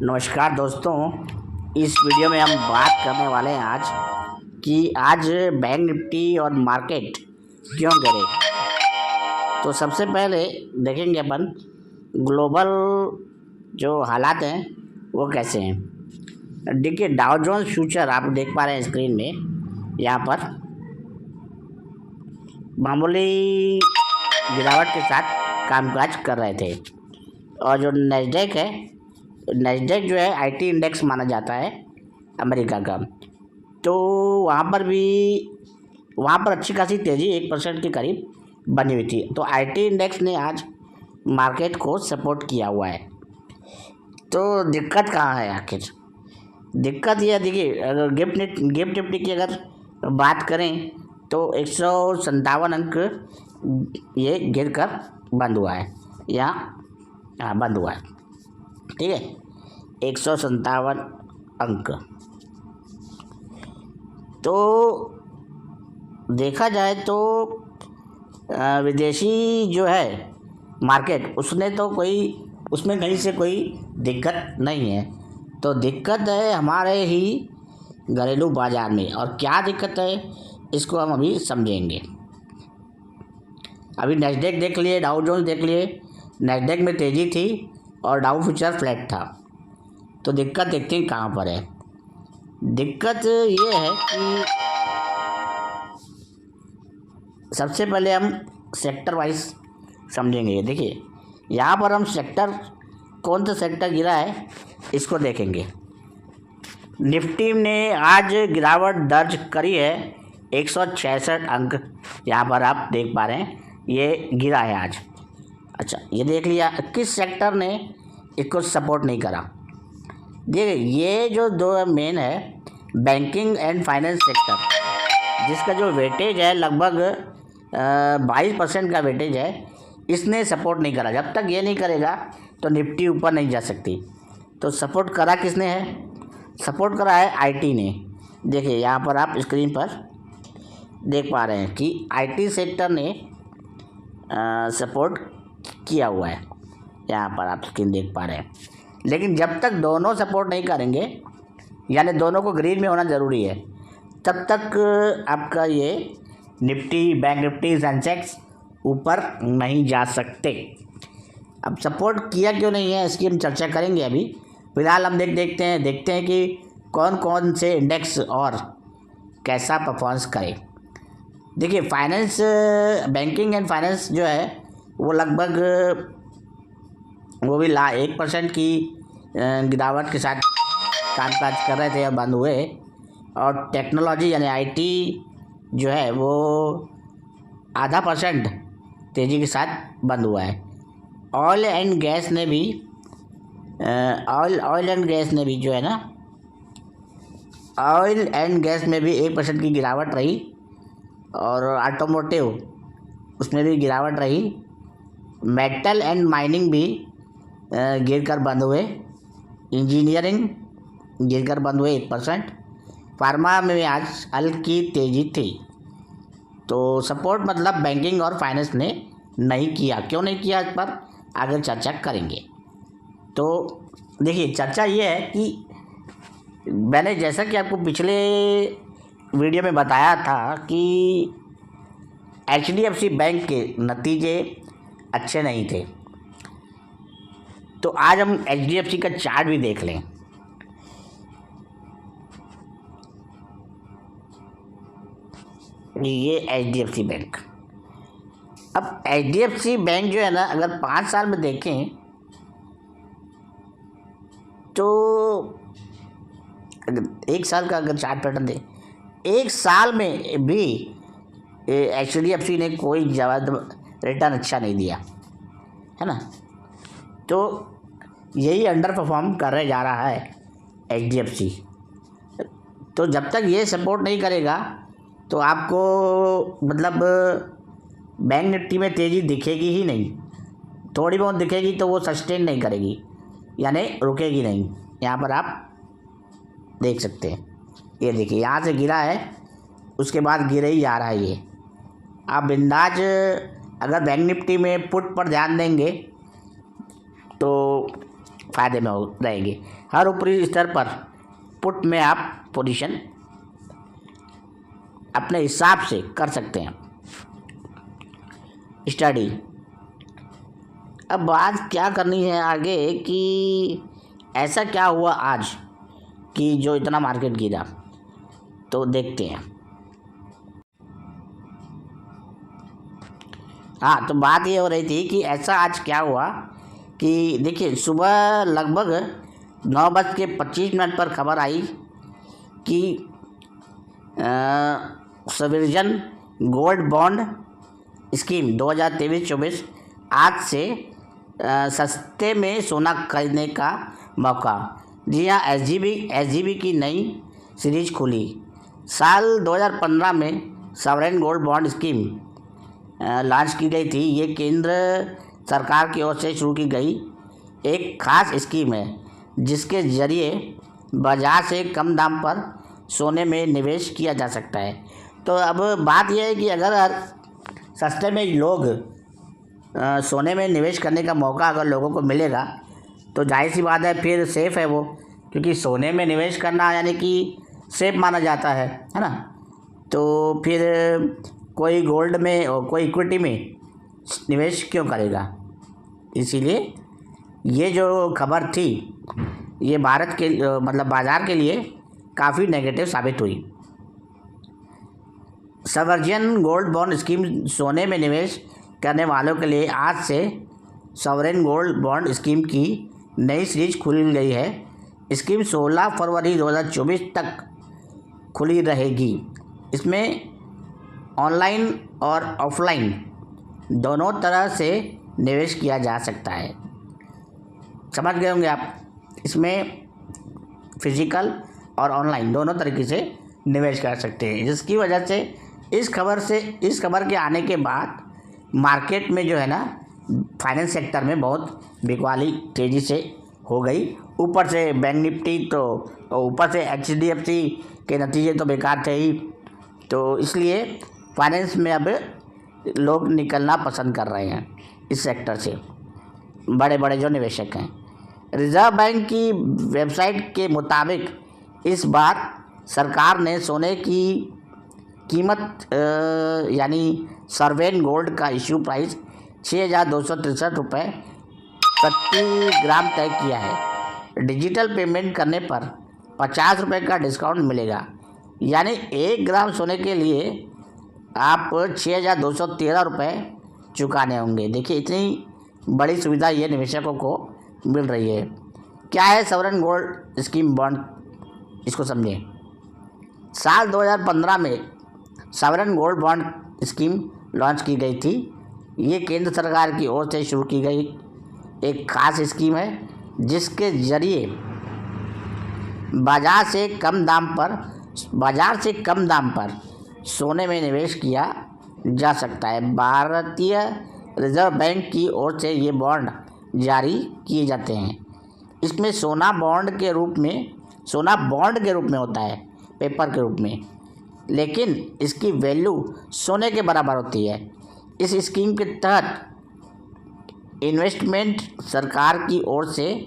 नमस्कार दोस्तों, इस वीडियो में हम बात करने वाले हैं आज बैंक निफ्टी और मार्केट क्यों गिरे। तो सबसे पहले देखेंगे अपन ग्लोबल जो हालात हैं वो कैसे हैं। देखिए, डाउ जोन्स फ्यूचर आप देख पा रहे हैं स्क्रीन में, यहाँ पर मामूली गिरावट के साथ कामकाज कर रहे थे। और जो नैस्डैक है, नैस्डैक जो है आईटी इंडेक्स माना जाता है अमेरिका का, तो वहाँ पर अच्छी खासी तेज़ी 1% के करीब बनी हुई थी। तो आईटी इंडेक्स ने आज मार्केट को सपोर्ट किया हुआ है। तो दिक्कत कहाँ है आखिर? दिक्कत यह देखिए, अगर गिफ्ट निफ्टी की अगर बात करें तो 157 अंक ये गिर कर बंद हुआ है, यहाँ बंद हुआ है। ठीक है, 157 अंक। तो देखा जाए तो विदेशी जो है मार्केट, उसमें कहीं से कोई दिक्कत नहीं है। तो दिक्कत है हमारे ही घरेलू बाज़ार में। और क्या दिक्कत है इसको हम अभी समझेंगे। अभी नैस्डैक देख लिए, डाउ जोन्स देख लिए। नैस्डैक में तेज़ी थी और डाउ फ्यूचर फ्लैट था। तो दिक्कत देखते हैं कहाँ पर है। दिक्कत ये है कि सबसे पहले हम सेक्टर वाइज समझेंगे। देखिए, यहाँ पर हम कौन सा सेक्टर गिरा है इसको देखेंगे। निफ्टी ने आज गिरावट दर्ज करी है 166 अंक, यहाँ पर आप देख पा रहे हैं ये गिरा है आज। अच्छा, ये देख लिया किस सेक्टर ने इसको सपोर्ट नहीं करा। देखिए, ये जो दो मेन है, बैंकिंग एंड फाइनेंस सेक्टर, जिसका जो वेटेज है लगभग 22% का वेटेज है, इसने सपोर्ट नहीं करा। जब तक ये नहीं करेगा तो निफ्टी ऊपर नहीं जा सकती। तो सपोर्ट करा किसने है? सपोर्ट करा है आईटी ने। देखिए, यहाँ पर आप स्क्रीन पर देख पा रहे हैं कि आईटी सेक्टर ने सपोर्ट किया हुआ है, यहाँ पर आप स्क्रीन देख पा रहे हैं। लेकिन जब तक दोनों सपोर्ट नहीं करेंगे, यानी दोनों को ग्रीन में होना ज़रूरी है, तब तक आपका ये निफ्टी, बैंक निफ्टी, सेंसेक्स ऊपर नहीं जा सकते। अब सपोर्ट किया क्यों नहीं है इसकी हम चर्चा करेंगे। अभी फ़िलहाल हम देखते हैं कि कौन कौन से इंडेक्स और कैसा परफॉर्मेंस करे। देखिए, फाइनेंस, बैंकिंग एंड फाइनेंस जो है वो लगभग वो भी 1% की गिरावट के साथ कामकाज कर रहे थे और बंद हुए। और टेक्नोलॉजी यानी आईटी जो है वो 0.5% तेज़ी के साथ बंद हुआ है। ऑयल एंड गैस ने भी जो है ना, ऑयल एंड गैस में भी 1% की गिरावट रही। और ऑटोमोटिव, उसमें भी गिरावट रही। मेटल एंड माइनिंग भी गिर कर बंद हुए। इंजीनियरिंग गिर कर बंद हुए 1%। फार्मा में भी आज हल्की तेज़ी थी। तो सपोर्ट मतलब बैंकिंग और फाइनेंस ने नहीं किया। क्यों नहीं किया, इस पर आगे चर्चा करेंगे। तो देखिए, चर्चा ये है कि मैंने जैसा कि आपको पिछले वीडियो में बताया था कि एचडीएफसी बैंक के नतीजे अच्छे नहीं थे। तो आज हम एचडीएफसी का चार्ट भी देख लें। ये एचडीएफसी बैंक, अब एचडीएफसी बैंक जो है ना, अगर 5 साल में देखें तो अगर 1 साल का अगर चार्ट पैटर्न दें, 1 साल में भी एचडीएफसी ने कोई रिटर्न अच्छा नहीं दिया है ना। तो यही अंडर परफॉर्म कर रहे जा रहा है एचडीएफसी। तो जब तक ये सपोर्ट नहीं करेगा तो आपको मतलब बैंक निफ्टी में तेज़ी दिखेगी ही नहीं। थोड़ी बहुत दिखेगी तो वो सस्टेन नहीं करेगी, यानी रुकेगी नहीं। यहाँ पर आप देख सकते हैं, ये देखिए, यहाँ से गिरा है, उसके बाद गिरे ही जा रहा है ये। आप बिंदाज अगर बैंक निफ्टी में पुट पर ध्यान देंगे तो फ़ायदे में रहेंगे। हर ऊपरी स्तर पर पुट में आप पोजीशन अपने हिसाब से कर सकते हैं स्टडी। अब बात क्या करनी है आगे कि ऐसा क्या हुआ आज कि जो इतना मार्केट गिरा, तो देखते हैं। हाँ, तो बात ये हो रही थी कि ऐसा आज क्या हुआ कि देखिए, सुबह लगभग 9:25 पर खबर आई कि सॉवरेन गोल्ड बॉन्ड स्कीम 2023-24 आज से सस्ते में सोना खरीदने का मौका। जी हाँ, एसजीबी की नई सीरीज खुली। साल 2015 में sovereign gold bond scheme launch की गई थी। ये केंद्र सरकार की ओर से शुरू की गई एक खास स्कीम है जिसके ज़रिए बाजार से कम दाम पर सोने में निवेश किया जा सकता है। तो अब बात यह है कि अगर सस्ते में लोग सोने में निवेश करने का मौका अगर लोगों को मिलेगा तो जाहिर सी बात है फिर सेफ़ है वो, क्योंकि सोने में निवेश करना यानी कि सेफ माना जाता है ना। तो फिर कोई गोल्ड में और कोई इक्विटी में निवेश क्यों करेगा। इसीलिए ये जो खबर थी ये भारत के मतलब बाज़ार के लिए काफ़ी नेगेटिव साबित हुई। सॉवरेन गोल्ड बॉन्ड स्कीम सोने में निवेश करने वालों के लिए आज से सॉवरेन गोल्ड बॉन्ड स्कीम की नई सीरीज खुल गई है। स्कीम 16 फरवरी 2024 तक खुली रहेगी। इसमें ऑनलाइन और ऑफलाइन दोनों तरह से निवेश किया जा सकता है। समझ गए होंगे आप, इसमें फिजिकल और ऑनलाइन दोनों तरीके से निवेश कर सकते हैं। जिसकी वजह से इस खबर के आने के बाद मार्केट में जो है ना, फाइनेंस सेक्टर में बहुत बिकवाली तेज़ी से हो गई। ऊपर से बैंक निफ्टी तो ऊपर से HDFC के नतीजे तो बेकार थे ही, तो इसलिए फाइनेंस में अब लोग निकलना पसंद कर रहे हैं इस सेक्टर से, बड़े बड़े जो निवेशक हैं। रिजर्व बैंक की वेबसाइट के मुताबिक इस बार सरकार ने सोने की कीमत यानी सॉवरेन गोल्ड का इश्यू प्राइस 6,263 रुपये प्रति ग्राम तय किया है। डिजिटल पेमेंट करने पर 50 रुपये का डिस्काउंट मिलेगा, यानी 1 ग्राम सोने के लिए आप 6,213 रुपये चुकाने होंगे। देखिए, इतनी बड़ी सुविधा ये निवेशकों को मिल रही है। क्या है सॉवरेन गोल्ड स्कीम बॉन्ड, इसको समझें। साल 2015 में sovereign gold bond scheme launch की गई थी। ये केंद्र सरकार की ओर से शुरू की गई एक खास स्कीम है जिसके ज़रिए बाजार से कम दाम पर सोने में निवेश किया जा सकता है। भारतीय रिजर्व बैंक की ओर से ये बॉन्ड जारी किए जाते हैं। इसमें सोना बॉन्ड के रूप में होता है, पेपर के रूप में, लेकिन इसकी वैल्यू सोने के बराबर होती है। इस स्कीम के तहत इन्वेस्टमेंट सरकार की ओर से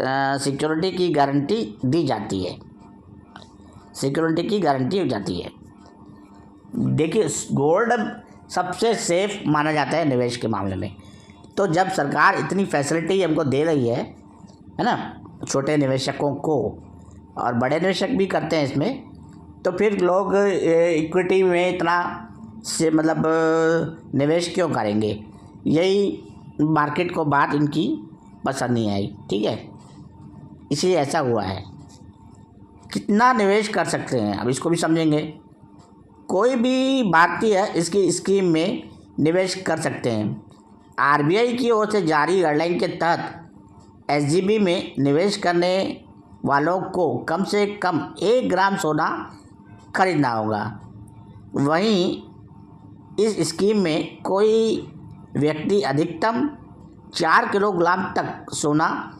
सिक्योरिटी की गारंटी दी जाती है। देखिए, गोल्ड सबसे सेफ माना जाता है निवेश के मामले में। तो जब सरकार इतनी फैसिलिटी हमको दे रही है ना, छोटे निवेशकों को, और बड़े निवेशक भी करते हैं इसमें, तो फिर लोग इक्विटी में इतना से निवेश क्यों करेंगे। यही मार्केट को बात इनकी पसंद नहीं आई, ठीक है, इसलिए ऐसा हुआ है। कितना निवेश कर सकते हैं अब इसको भी समझेंगे। कोई भी भारतीय इसकी स्कीम में निवेश कर सकते हैं। RBI की ओर से जारी गाइडलाइन के तहत SGB में निवेश करने वालों को कम से कम 1 ग्राम सोना खरीदना होगा। वहीं इस स्कीम में कोई व्यक्ति अधिकतम 4 किलोग्राम तक सोना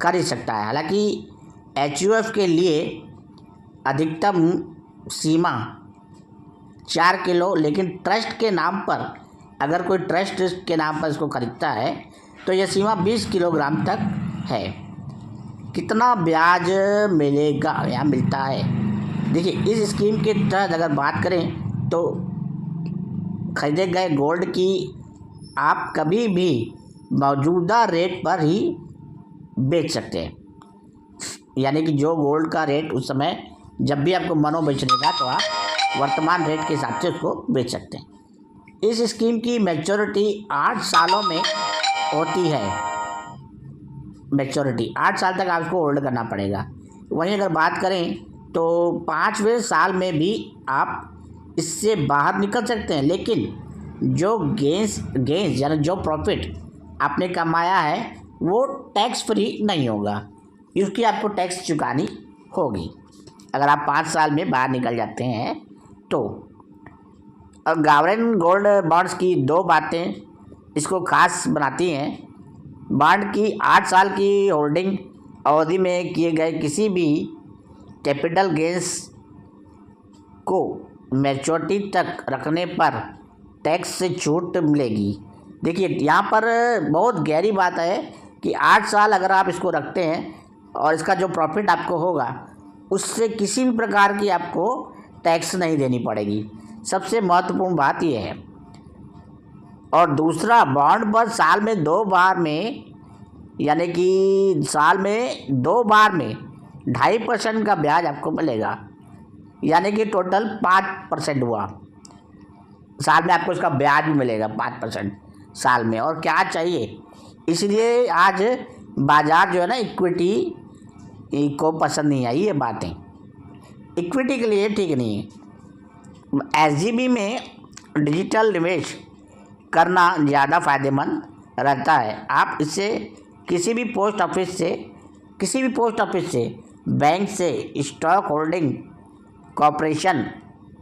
खरीद सकता है। हालांकि HUF के लिए अधिकतम सीमा 4 किलो, लेकिन ट्रस्ट के नाम पर, अगर कोई ट्रस्ट के नाम पर इसको खरीदता है तो यह सीमा 20 किलोग्राम तक है। कितना ब्याज मिलेगा या मिलता है। देखिए इस स्कीम के तहत अगर बात करें तो खरीदे गए गोल्ड की आप कभी भी मौजूदा रेट पर ही बेच सकते हैं, यानी कि जो गोल्ड का रेट उस समय जब भी आपको मनो बेचने का तो आप वर्तमान रेट के हिसाब से उसको बेच सकते हैं। इस स्कीम की मैच्योरिटी 8 सालों में होती है। मैच्योरिटी 8 साल तक आपको होल्ड करना पड़ेगा। वहीं अगर बात करें तो 5वें साल में भी आप इससे बाहर निकल सकते हैं, लेकिन जो गेंस यानी जो प्रॉफिट आपने कमाया है वो टैक्स फ्री नहीं होगा, इसकी आपको टैक्स चुकानी होगी अगर आप 5 साल में बाहर निकल जाते हैं तो। और गवर्नमेंट गोल्ड बॉन्ड्स की 2 बातें इसको खास बनाती हैं। बॉन्ड की 8 साल की होल्डिंग अवधि में किए गए किसी भी कैपिटल गेंस को मैच्योरिटी तक रखने पर टैक्स से छूट मिलेगी। देखिए यहाँ पर बहुत गहरी बात है कि 8 साल अगर आप इसको रखते हैं और इसका जो प्रॉफिट आपको होगा उससे किसी भी प्रकार की आपको टैक्स नहीं देनी पड़ेगी। सबसे महत्वपूर्ण बात यह है। और दूसरा, बॉन्ड पर साल में 2 बार में, यानी कि साल में 2 बार में 2.5% का ब्याज आपको मिलेगा, यानी कि टोटल 5% हुआ। साल में आपको इसका ब्याज भी मिलेगा 5% साल में, और क्या चाहिए। इसलिए आज बाज़ार जो है ना इक्विटी को पसंद नहीं आई ये बातें, इक्विटी के लिए ठीक नहीं है। एसजीबी में डिजिटल निवेश करना ज़्यादा फ़ायदेमंद रहता है। आप इससे किसी भी पोस्ट ऑफिस से, बैंक से, स्टॉक होल्डिंग कॉरपोरेशन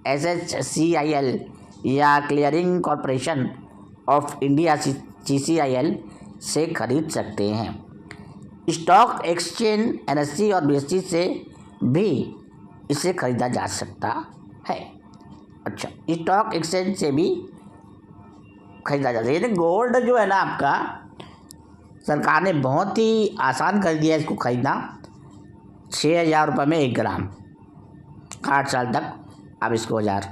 SHCIL या clearing corporation of India CCIL से खरीद सकते हैं। स्टॉक एक्सचेंज NSE और BSE से भी इसे खरीदा जा सकता है। अच्छा, स्टॉक एक्सचेंज से भी खरीदा जा सकता है। यानी गोल्ड जो है ना आपका, सरकार ने बहुत ही आसान कर दिया इसको खरीदना। 6,000 रुपये में 1 ग्राम, 8 साल तक आप इसको 1000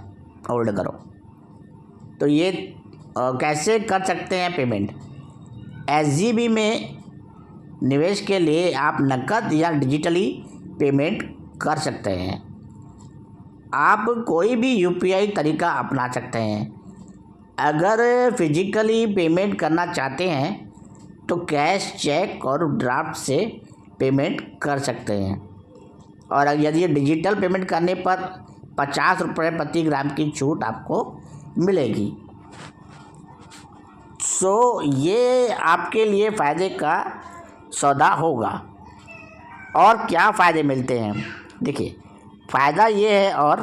होल्ड करो। तो ये कैसे कर सकते हैं पेमेंट। SGB में निवेश के लिए आप नकद या डिजिटली पेमेंट कर सकते हैं। आप कोई भी UPI तरीका अपना सकते हैं। अगर फिजिकली पेमेंट करना चाहते हैं तो कैश, चेक और ड्राफ्ट से पेमेंट कर सकते हैं। और यदि डिजिटल पेमेंट करने पर 50 रुपये प्रति ग्राम की छूट आपको मिलेगी। सो ये आपके लिए फ़ायदे का सौदा होगा। और क्या फ़ायदे मिलते हैं, देखिए फ़ायदा ये है और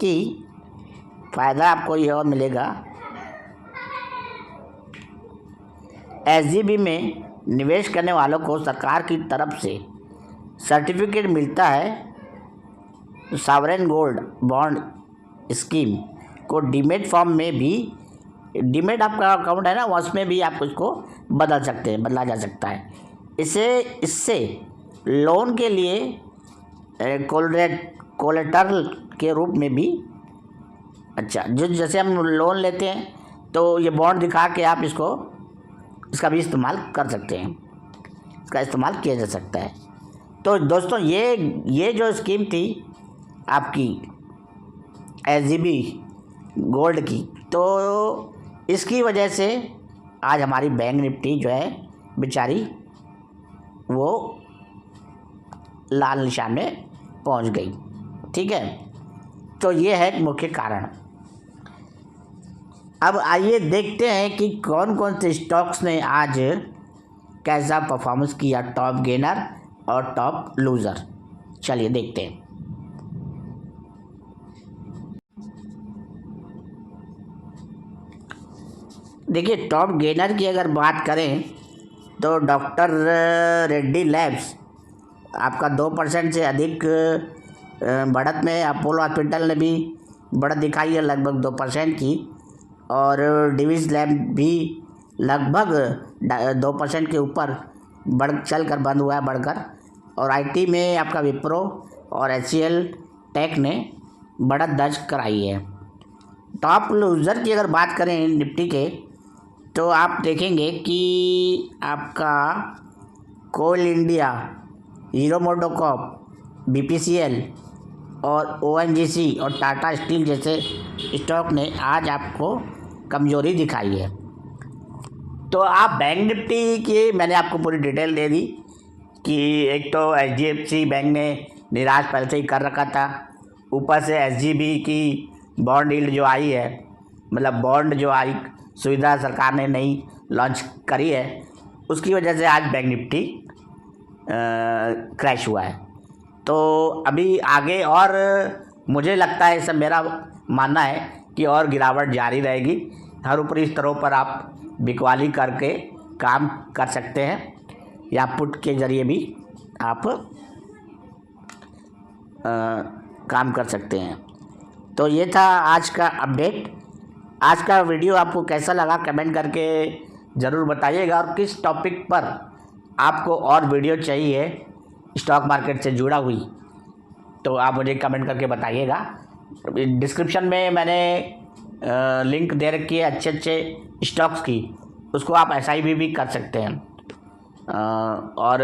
कि फ़ायदा आपको ये और मिलेगा। SGB में निवेश करने वालों को सरकार की तरफ से सर्टिफिकेट मिलता है। सॉवरेन गोल्ड बॉन्ड स्कीम को डीमेट फॉर्म में भी, डीमेट आपका अकाउंट है ना, उसमें भी आप उसको बदला जा सकता है। इससे लोन के लिए कोलेटरल के रूप में भी, अच्छा जैसे हम लोन लेते हैं तो ये बॉन्ड दिखा के आप इसका भी इस्तेमाल कर सकते हैं, इसका इस्तेमाल किया जा सकता है। तो दोस्तों ये जो स्कीम थी आपकी SGB गोल्ड की, तो इसकी वजह से आज हमारी बैंक निफ्टी जो है बेचारी वो लाल निशान में पहुंच गई। ठीक है, तो ये है मुख्य कारण। अब आइए देखते हैं कि कौन कौन से स्टॉक्स ने आज कैसा परफॉर्मेंस किया, टॉप गेनर और टॉप लूज़र। चलिए देखते हैं। देखिए टॉप गेनर की अगर बात करें तो डॉक्टर रेड्डी लैब्स आपका 2% से अधिक बढ़त में। अपोलो हॉस्पिटल ने भी बढ़त दिखाई है लगभग 2% की, और डिविस लैब भी लगभग 2% के ऊपर चल कर बंद हुआ है बढ़कर, और आईटी में आपका विप्रो और एचसीएल टेक ने बढ़त दर्ज कराई है। टॉप लूज़र की अगर बात करें निफ्टी के, तो आप देखेंगे कि आपका कोल इंडिया, हीरो मोटोकॉर्प, बीपीसीएल और ओएनजीसी और टाटा स्टील जैसे स्टॉक ने आज आपको कमजोरी दिखाई है। तो आप बैंक निफ्टी की मैंने आपको पूरी डिटेल दे दी कि एक तो एचडीएफसी बैंक ने निराश पहले से ही कर रखा था, ऊपर से एसजीबी की बॉन्ड यील्ड जो आई है, मतलब बॉन्ड जो आई सुविधा सरकार ने नई लॉन्च करी है, उसकी वजह से आज बैंक निफ्टी क्रैश हुआ है। तो अभी आगे और मुझे लगता है, सब मेरा मानना है कि और गिरावट जारी रहेगी। हर ऊपरी स्तरों पर आप बिकवाली करके काम कर सकते हैं या पुट के ज़रिए भी आप काम कर सकते हैं। तो ये था आज का अपडेट। आज का वीडियो आपको कैसा लगा कमेंट करके ज़रूर बताइएगा, और किस टॉपिक पर आपको और वीडियो चाहिए स्टॉक मार्केट से जुड़ा हुई, तो आप मुझे कमेंट करके बताइएगा। डिस्क्रिप्शन में मैंने लिंक दे रखी है अच्छे अच्छे स्टॉक्स की, उसको आप एसआईपी भी कर सकते हैं। और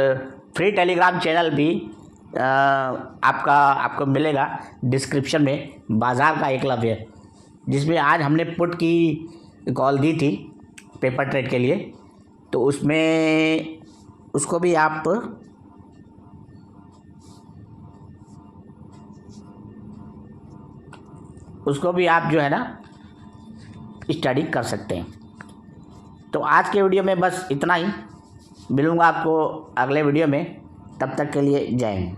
फ्री टेलीग्राम चैनल भी आपको मिलेगा डिस्क्रिप्शन में, बाज़ार का एकलव्य, जिसमें आज हमने पुट की कॉल दी थी पेपर ट्रेड के लिए, तो उसमें उसको भी आप जो है ना स्टडी कर सकते हैं। तो आज के वीडियो में बस इतना ही, मिलूँगा आपको अगले वीडियो में, तब तक के लिए जय हिंद।